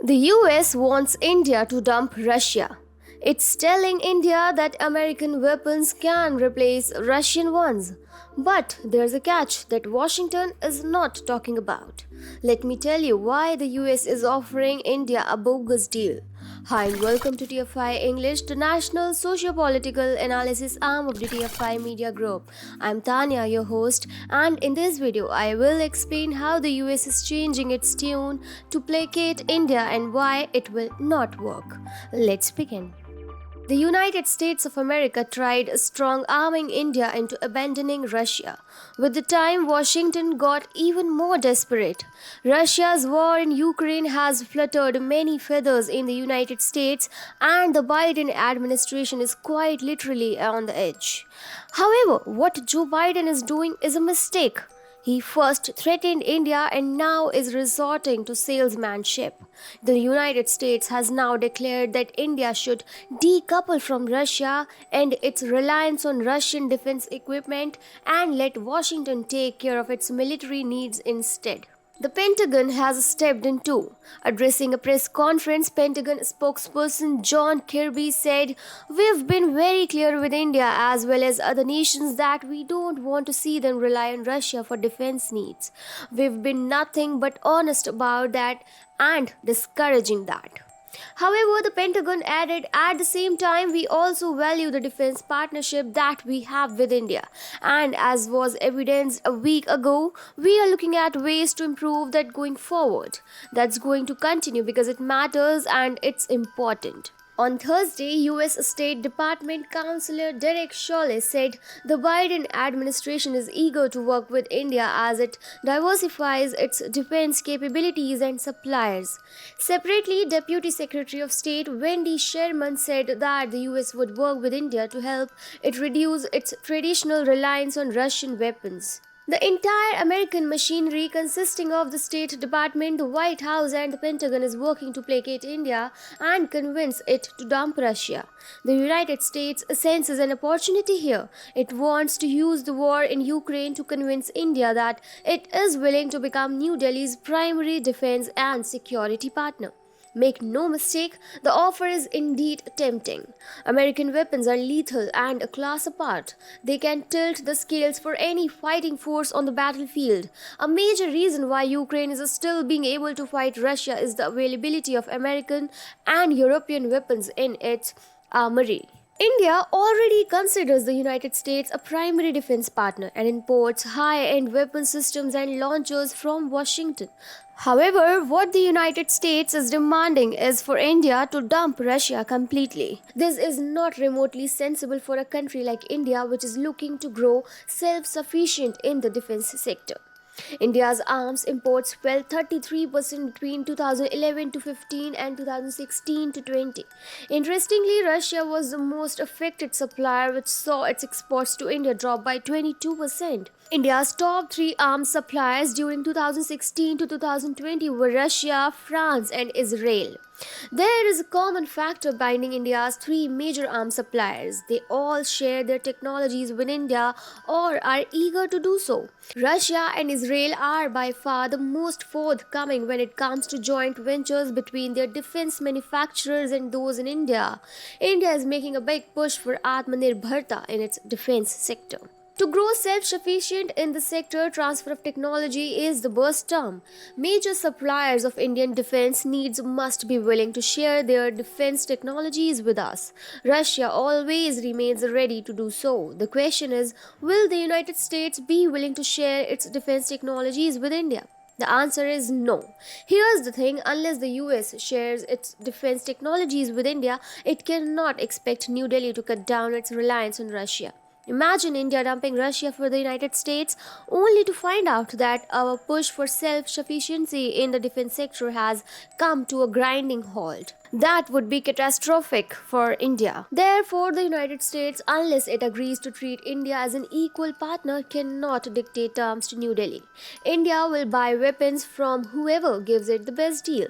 The US wants India to dump Russia. It's telling India that American weapons can replace Russian ones. But there's a catch that Washington is not talking about. Let me tell you why the US is offering India a bogus deal. Hi and welcome to TFI English, the national socio-political analysis arm of the TFI Media Group. I'm Tanya, your host, and in this video I will explain how the US is changing its tune to placate India and why it will not work. Let's begin. The United States of America tried strong arming India into abandoning Russia. With the time, Washington got even more desperate. Russia's war in Ukraine has fluttered many feathers in the United States, and the Biden administration is quite literally on the edge. However, what Joe Biden is doing is a mistake. He first threatened India and now is resorting to salesmanship. The United States has now declared that India should decouple from Russia and its reliance on Russian defense equipment and let Washington take care of its military needs instead. The Pentagon has stepped in too. Addressing a press conference, Pentagon spokesperson John Kirby said, "We've been very clear with India as well as other nations that we don't want to see them rely on Russia for defense needs. We've been nothing but honest about that and discouraging that." However, the Pentagon added, at the same time, we also value the defense partnership that we have with India. And as was evidenced a week ago, we are looking at ways to improve that going forward. That's going to continue because it matters and it's important. On Thursday, U.S. State Department Counselor Derek Chollet said the Biden administration is eager to work with India as it diversifies its defense capabilities and suppliers. Separately, Deputy Secretary of State Wendy Sherman said that the U.S. would work with India to help it reduce its traditional reliance on Russian weapons. The entire American machinery consisting of the State Department, the White House and the Pentagon is working to placate India and convince it to dump Russia. The United States senses an opportunity here. It wants to use the war in Ukraine to convince India that it is willing to become New Delhi's primary defense and security partner. Make no mistake, the offer is indeed tempting. American weapons are lethal and a class apart. They can tilt the scales for any fighting force on the battlefield. A major reason why Ukraine is still being able to fight Russia is the availability of American and European weapons in its armory. India already considers the United States a primary defense partner and imports high-end weapon systems and launchers from Washington. However, what the United States is demanding is for India to dump Russia completely. This is not remotely sensible for a country like India, which is looking to grow self-sufficient in the defense sector. India's arms imports fell 33% between 2011 to 15 and 2016 to 20. Interestingly, Russia was the most affected supplier, which saw its exports to India drop by 22%. India's top three arms suppliers during 2016 to 2020 were Russia, France, and Israel. There is a common factor binding India's three major arms suppliers. They all share their technologies with India or are eager to do so. Russia and Israel are by far the most forthcoming when it comes to joint ventures between their defense manufacturers and those in India. India is making a big push for Atmanirbharta in its defense sector. To grow self-sufficient in the sector, transfer of technology is the buzz term. Major suppliers of Indian defense needs must be willing to share their defense technologies with us. Russia always remains ready to do so. The question is, will the United States be willing to share its defense technologies with India? The answer is no. Here's the thing, unless the US shares its defense technologies with India, it cannot expect New Delhi to cut down its reliance on Russia. Imagine India dumping Russia for the United States only to find out that our push for self-sufficiency in the defense sector has come to a grinding halt. That would be catastrophic for India. Therefore, the United States, unless it agrees to treat India as an equal partner, cannot dictate terms to New Delhi. India will buy weapons from whoever gives it the best deal.